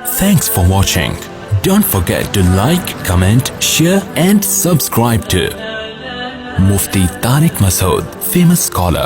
Thanks for watching. Don't forget to like, comment, share and subscribe to Mufti Tariq Masood, famous scholar.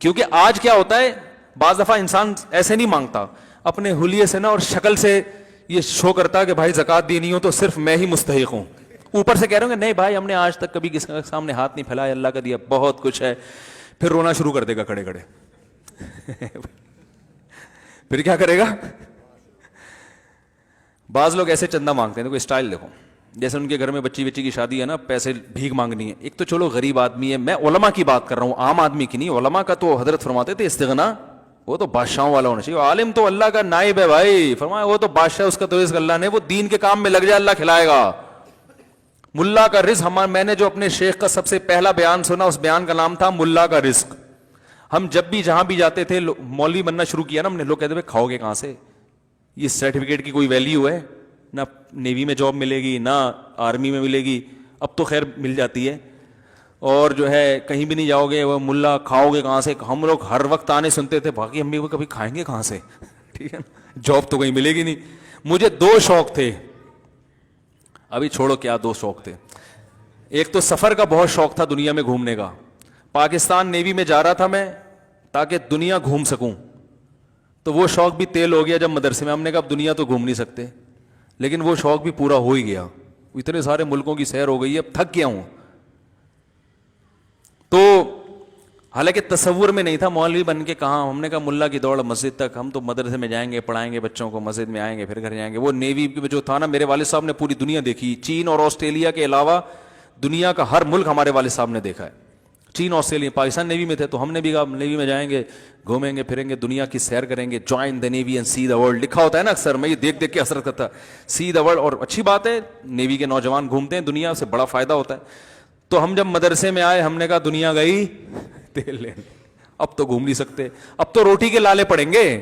کیونکہ آج کیا ہوتا ہے, بعض دفعہ انسان ایسے نہیں مانگتا, اپنے حلیے سے نا اور شکل سے یہ شو کرتا کہ بھائی زکات دینی ہو تو صرف میں ہی مستحق ہوں, اوپر سے کہہ رہے ہوں کہ نہیں بھائی ہم نے آج تک کبھی کسی کے سامنے ہاتھ نہیں پھیلایا, اللہ کا دیا بہت کچھ ہے, پھر رونا شروع کر دے گا کھڑے کھڑے. پھر کیا کرے گا؟ بعض لوگ ایسے چندہ مانگتے ہیں, کوئی اسٹائل دیکھو, جیسے ان کے گھر میں بچی کی شادی ہے نا, پیسے بھیک مانگنی ہے. ایک تو چلو غریب آدمی ہے, میں علماء کی بات کر رہا ہوں, عام آدمی کی نہیں. علماء کا تو حضرت فرماتے تھے استغنا وہ تو بادشاہوں والا ہونا چاہیے, عالم تو اللہ کا نائب ہے بھائی, فرمایا وہ تو بادشاہ, اس کا تو رزق اللہ نے, وہ دین کے کام میں لگ جائے اللہ کھلائے گا. ملا کا رزق, میں نے جو اپنے شیخ کا سب سے پہلا بیان سنا, اس بیان کا نام تھا ملا کا رزق. ہم جب بھی جہاں بھی جاتے تھے, مولوی بننا شروع کیا نا ہم نے, لوگ کہتے تھے کھاؤ گے کہاں سے, یہ سرٹیفکیٹ کی کوئی ویلیو ہے, نہ نیوی میں جاب ملے گی نہ آرمی میں ملے گی, اب تو خیر مل جاتی ہے, اور جو ہے کہیں بھی نہیں جاؤ گے, وہ ملا کھاؤ گے کہاں سے. ہم لوگ ہر وقت آنے سنتے تھے, باقی ہم بھی کبھی کھائیں گے کہاں سے, ٹھیک ہے نا, جاب تو کہیں ملے گی نہیں. مجھے 2 شوق تھے, ابھی چھوڑو کیا 2 شوق تھے. ایک تو سفر کا بہت شوق تھا, دنیا میں گھومنے کا. پاکستان نیوی میں جا رہا تھا میں تاکہ دنیا گھوم سکوں, تو وہ شوق بھی تیل ہو گیا جب مدرسے میں ہم نے کہا اب دنیا تو گھوم نہیں سکتے, لیکن وہ شوق بھی پورا ہو ہی گیا. اتنے سارے ملکوں کی سیر ہو گئی ہے, اب تھک گیا ہوں. تو حالانکہ تصور میں نہیں تھا مولوی بن کے کہاں, ہم نے کہا ملا کی دوڑ مسجد تک, ہم تو مدرسے میں جائیں گے, پڑھائیں گے بچوں کو, مسجد میں آئیں گے, پھر گھر جائیں گے. وہ نیوی جو تھا نا, میرے والد صاحب نے پوری دنیا دیکھی, چین اور آسٹریلیا کے علاوہ دنیا کا ہر ملک ہمارے والد صاحب نے دیکھا ہے. چین آسٹریلیا, پاکستان نیوی میں تھے تو ہم نے بھی کہا نیوی میں جائیں گے, گھومیں گے پھریں گے, دنیا کی سیر کریں گے. Join the navy and see the world لکھا ہوتا ہے نا اکثر, میں یہ دیکھ دیکھ کے حسرت کرتا, سی دا ورلڈ. اور اچھی بات ہے, نیوی کے نوجوان گھومتے ہیں, دنیا سے بڑا فائدہ ہوتا ہے. تو ہم جب مدرسے میں آئے, ہم نے کہا دنیا گئی تیل لے, اب تو گھوم نہیں سکتے, اب تو روٹی کے لالے پڑیں گے,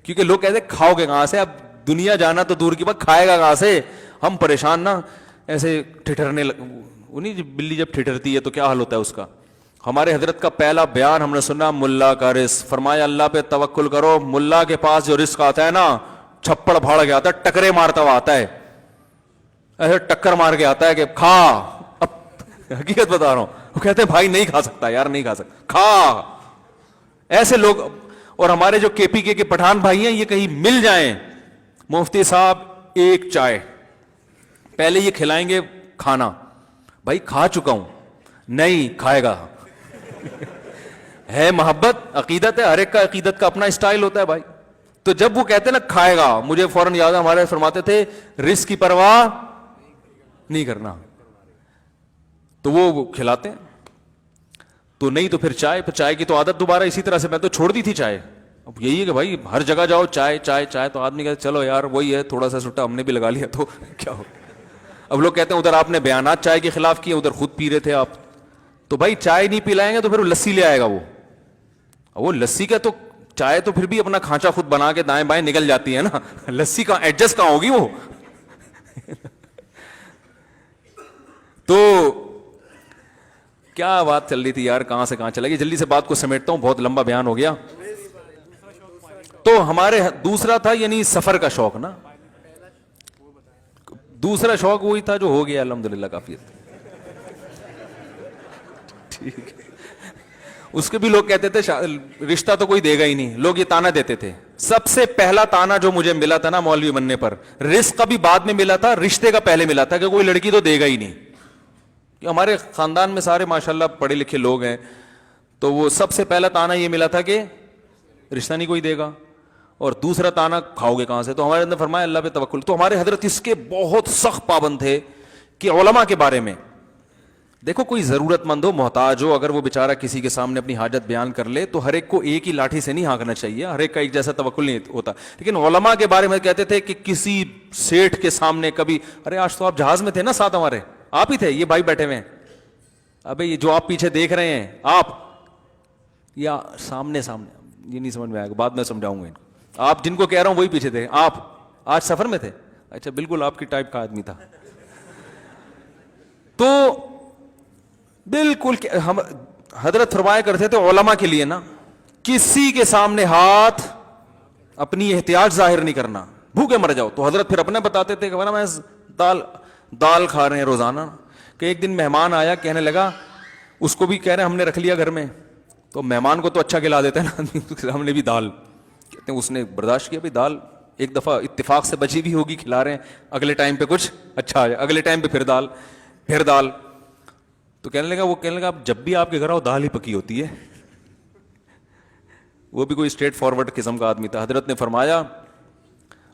کیونکہ لوگ کہتے ہیں کھاؤ گے کہاں سے, اب دنیا جانا تو دور کی بات, کھائے گا کہاں سے. ہم پریشان نا, ایسے ٹھٹرنے انہیں, بلی جب ٹھٹرتی ہے تو کیا حال ہوتا ہے اس کا. ہمارے حضرت کا پہلا بیان ہم نے سنا, ملا کا رزق. فرمایا اللہ پہ توکل کرو, ملا کے پاس جو رزق آتا ہے نا, چھپڑ پھاڑ کے آتا ہے, ٹکرے مارتا ہوا آتا ہے, ایسے ٹکر مار کے آتا ہے کہ کھا. اب حقیقت بتا رہا ہوں, وہ کہتے ہیں بھائی نہیں کھا سکتا یار, نہیں کھا سکتا, کھا. ایسے لوگ. اور ہمارے جو کے پی کے پٹھان بھائی ہیں, یہ کہیں مل جائیں, مفتی صاحب ایک چائے, پہلے یہ کھلائیں گے کھانا, بھائی کھا چکا ہوں, نہیں کھائے گا. ہے محبت, عقیدت ہے, ہر ایک کا عقیدت کا اپنا اسٹائل ہوتا ہے بھائی. تو جب وہ کہتے ہیں نا کھائے گا, مجھے فوراً یاد ہے ہمارے فرماتے تھے رزق کی پرواہ نہیں کرنا, تو وہ کھلاتے ہیں. تو نہیں تو پھر چائے, پھر چائے کی تو عادت دوبارہ اسی طرح سے, میں تو چھوڑ دی تھی چائے. اب یہی ہے کہ بھائی ہر جگہ جاؤ چائے چائے چائے, تو آدمی کہتے چلو یار وہی ہے, تھوڑا سا سٹا ہم نے بھی لگا لیا تو کیا ہو. اب لوگ کہتے ہیں ادھر آپ نے بیانات چائے کے خلاف کیے, ادھر خود پی رہے تھے آپ. تو بھائی چائے نہیں پلائیں گے تو پھر وہ لسی لے آئے گا. وہ لسی کا تو, چائے تو پھر بھی اپنا کھانچا خود بنا کے دائیں بائیں نکل جاتی ہے نا, لسی کا ایڈجسٹ کہاں ہوگی وہ. تو کیا بات چل رہی تھی یار, کہاں سے کہاں چلا گئی, جلدی سے بات کو سمیٹتا ہوں, بہت لمبا بیان ہو گیا. تو ہمارے دوسرا تھا یعنی سفر کا شوق نا, دوسرا شوق وہی تھا جو ہو گیا الحمدللہ کافی. ٹھیک ہے, اس کے بھی لوگ کہتے تھے رشتہ تو کوئی دے گا ہی نہیں, لوگ یہ تانا دیتے تھے. سب سے پہلا تانا جو مجھے ملا تھا نا مولوی بننے پر, رزق کا بھی بعد میں ملا تھا, رشتے کا پہلے ملا تھا کہ کوئی لڑکی تو دے گا ہی نہیں. کہ ہمارے خاندان میں سارے ماشاءاللہ پڑھے لکھے لوگ ہیں, تو وہ سب سے پہلا تانا یہ ملا تھا کہ رشتہ نہیں کوئی دے گا, اور دوسرا تانا کھاؤ گے کہاں سے. تو ہمارے اندر فرمایا اللہ پہ توکل. تو ہمارے حضرت اس کے بہت سخت پابند تھے کہ علماء کے بارے میں دیکھو, کوئی ضرورت مند ہو, محتاج ہو, اگر وہ بیچارہ کسی کے سامنے اپنی حاجت بیان کر لے تو ہر ایک کو ایک ہی لاٹھی سے نہیں ہانکنا چاہیے, ہر ایک کا ایک جیسا توکل نہیں ہوتا. لیکن علماء کے بارے میں کہتے تھے کہ کسی سیٹھ کے سامنے کبھی, ارے آج تو آپ جہاز میں تھے نا ساتھ ہمارے, آپ ہی تھے, یہ بھائی بیٹھے ہوئے ہیں, ابے یہ جو آپ پیچھے دیکھ رہے ہیں آپ, یا سامنے یہ نہیں سمجھ میں آئے گا, بعد میں سمجھاؤں گا ان کو. آپ جن کو کہہ رہا ہوں وہی پیچھے تھے, آپ آج سفر میں تھے, اچھا بالکل آپ کی ٹائپ کا آدمی تھا. تو بالکل ہم حضرت فرمایا کرتے تھے علماء کے لیے نا, کسی کے سامنے ہاتھ اپنی احتیاط ظاہر نہیں کرنا, بھوکے مر جاؤ. تو حضرت پھر اپنے بتاتے تھے کہ میں دال کھا رہے ہیں روزانہ, کہ ایک دن مہمان آیا, کہنے لگا, اس کو بھی کہہ رہے ہم نے رکھ لیا گھر میں, تو مہمان کو تو اچھا کھلا دیتے ہیں نا آدمی, ہم نے بھی دال, کہتے ہیں اس نے برداشت کیا, بھائی دال ایک دفعہ اتفاق سے بچی بھی ہوگی, کھلا رہے ہیں, اگلے ٹائم پہ کچھ اچھا آ جائے, اگلے ٹائم پہ پھر دال, پھر دال. تو کہنے لگا اب جب بھی آپ کے گھر آؤ دال ہی پکی ہوتی ہے. وہ بھی کوئی اسٹریٹ فارورڈ قسم کا آدمی تھا. حضرت نے فرمایا,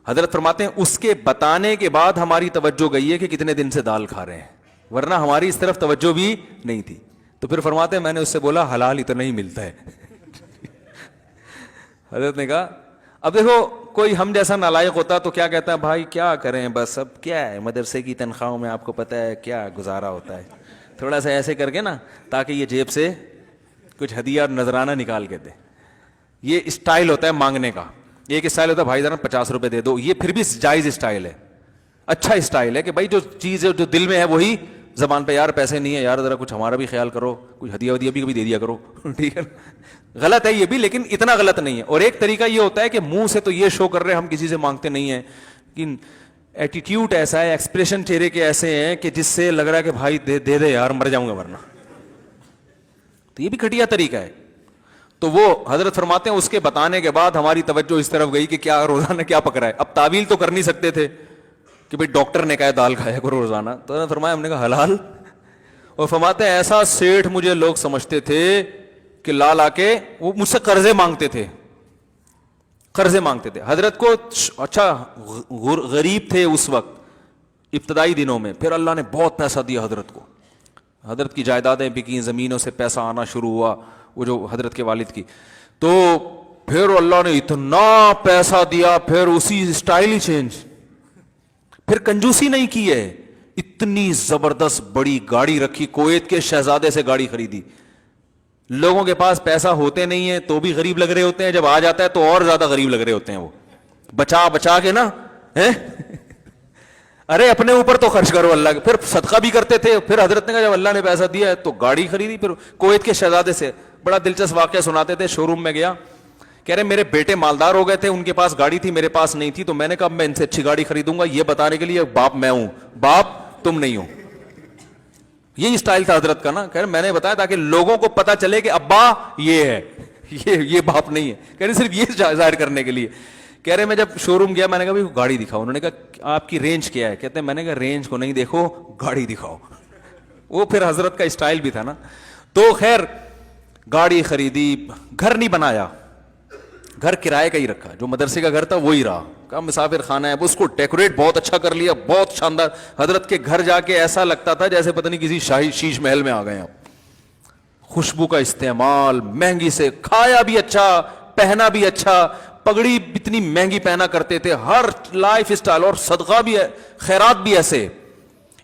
حضرت فرماتے ہیں اس کے بتانے کے بعد ہماری توجہ گئی ہے کہ کتنے دن سے دال کھا رہے ہیں, ورنہ ہماری اس طرف توجہ بھی نہیں تھی. تو پھر فرماتے ہیں میں نے اس سے بولا حلال اتنا ہی ملتا ہے. حضرت نے کہا اب دیکھو کوئی ہم جیسا نالائق ہوتا تو کیا کہتا ہے, بھائی کیا کریں بس اب کیا ہے, مدرسے کی تنخواہوں میں آپ کو پتہ ہے کیا گزارا ہوتا ہے, تھوڑا سا ایسے کر کے نا تاکہ یہ جیب سے کچھ ہدیہ اور نذرانہ نکال کے دے. یہ اسٹائل ہوتا ہے مانگنے کا. ایک اسٹائل ہوتا ہے بھائی ذرا 50 روپے دے دو, یہ پھر بھی جائز اسٹائل ہے, اچھا اسٹائل ہے کہ بھائی جو چیز ہے جو دل میں ہے وہی زبان پہ, یار پیسے نہیں ہے یار ذرا کچھ ہمارا بھی خیال کرو, کچھ ہدیہ ودیہ بھی کبھی دے دیا کرو. ٹھیک ہے, غلط ہے یہ بھی لیکن اتنا غلط نہیں ہے. اور ایک طریقہ یہ ہوتا ہے کہ منہ سے تو یہ شو کر رہے ہم کسی سے مانگتے نہیں ہیں, لیکن ایٹیٹیوڈ ایسا ہے, ایکسپریشن چہرے کے ایسے ہیں کہ جس سے لگ رہا ہے کہ بھائی دے دے یار مر جاؤں گا ورنہ. تو یہ بھی گھٹیا طریقہ ہے. تو وہ حضرت فرماتے ہیں اس کے بتانے کے بعد ہماری توجہ اس طرف گئی کہ کیا روزانہ کیا پک رہا ہے. اب تعویل تو کر نہیں سکتے تھے کہ بھئی ڈاکٹر نے کہا دال کھایا کرو روزانہ, تو حضرت فرمایا ہم نے کہا حلال. اور فرماتے ہیں ایسا سیٹھ مجھے لوگ سمجھتے تھے کہ لا کے وہ مجھ سے قرضے مانگتے تھے, قرضے مانگتے تھے. حضرت کو اچھا غریب تھے اس وقت ابتدائی دنوں میں, پھر اللہ نے بہت پیسہ دیا حضرت کو, حضرت کی جائیدادیں بکیں, زمینوں سے پیسہ آنا شروع ہوا, وہ جو حضرت کے والد کی. تو پھر اللہ نے اتنا پیسہ دیا, پھر اسی اسٹائل ہی چینج, پھر کنجوسی نہیں کی ہے, اتنی زبردست بڑی گاڑی رکھی, کویت کے شہزادے سے گاڑی خریدی. لوگوں کے پاس پیسہ ہوتے نہیں ہے تو بھی غریب لگ رہے ہوتے ہیں, جب آ جاتا ہے تو اور زیادہ غریب لگ رہے ہوتے ہیں, وہ بچا بچا کے نا ارے اپنے اوپر تو خرچ کرو اللہ کے. پھر صدقہ بھی کرتے تھے. پھر حضرت نے کہا جب اللہ نے پیسہ دیا ہے تو گاڑی خریدی. پھر کویت کے شہزادے سے بڑا دلچسپ واقعہ سناتے تھے, شو روم میں گیا, کہہ رہے میرے بیٹے مالدار ہو گئے تھے, ان کے پاس گاڑی تھی میرے پاس نہیں تھی, تو میں نے کہا میں ان سے اچھی گاڑی خریدوں گا, یہ بتانے کے لیے باپ میں ہوں, باپ تم نہیں ہو. یہی اسٹائل تھا حضرت کا نا. کہہ رہے میں نے بتایا تاکہ لوگوں کو پتا چلے کہ ابا یہ ہے, یہ باپ نہیں ہے. کہہ رہے صرف یہ ظاہر کرنے کے لیے. کہہ رہے میں جب شو روم گیا میں نے کہا گاڑی دکھاؤ. انہوں نے کہا آپ کی رینج کیا ہے؟ کہتے ہیں میں نے کہا رینج کو نہیں دیکھو, گاڑی دکھاؤ. وہ پھر حضرت کا اسٹائل بھی تھا نا. تو خیر گاڑی خریدی, گھر نہیں بنایا, گھر کرائے کا ہی رکھا, جو مدرسے کا گھر تھا وہی رہا. کہا مسافر خانہ ہے, اس کو ڈیکوریٹ بہت اچھا کر لیا, بہت شاندار. حضرت کے گھر جا کے ایسا لگتا تھا جیسے پتہ نہیں کسی شاہی شیش محل میں آ گئے آپ. خوشبو کا استعمال, مہنگی سے, کھایا بھی اچھا, پہنا بھی اچھا, پگڑی اتنی مہنگی پہنا کرتے تھے, ہر لائف اسٹائل, اور صدقہ بھی ہے, خیرات بھی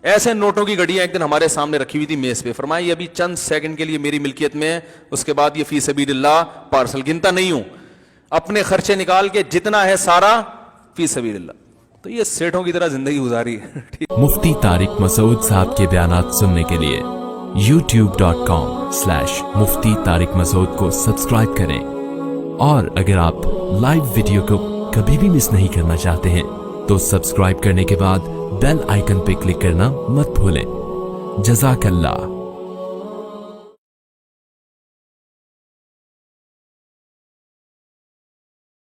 ایسے نوٹوں کی گھڑیاں ایک دن ہمارے سامنے رکھی ہوئی تھی میز پہ. فرمایا یہ ابھی چند سیکنڈ کے لیے میری ملکیت میں, اس کے بعد یہ فی سبیل اللہ پارسل, گنتا نہیں ہوں, اپنے خرچے نکال کے جتنا ہے سارا فی سبیل اللہ. تو یہ سیٹھوں کی طرح زندگی گزاری ہے. مفتی طارق مسعود صاحب کے بیانات سننے کے لیے youtube.com/مفتی طارق مسعود کو سبسکرائب کریں, اور اگر آپ لائیو ویڈیو کو کبھی بھی مس نہیں کرنا چاہتے ہیں تو سبسکرائب کرنے کے بعد بیل آئیکن پہ کلک کرنا مت بھولیں. جزاک اللہ.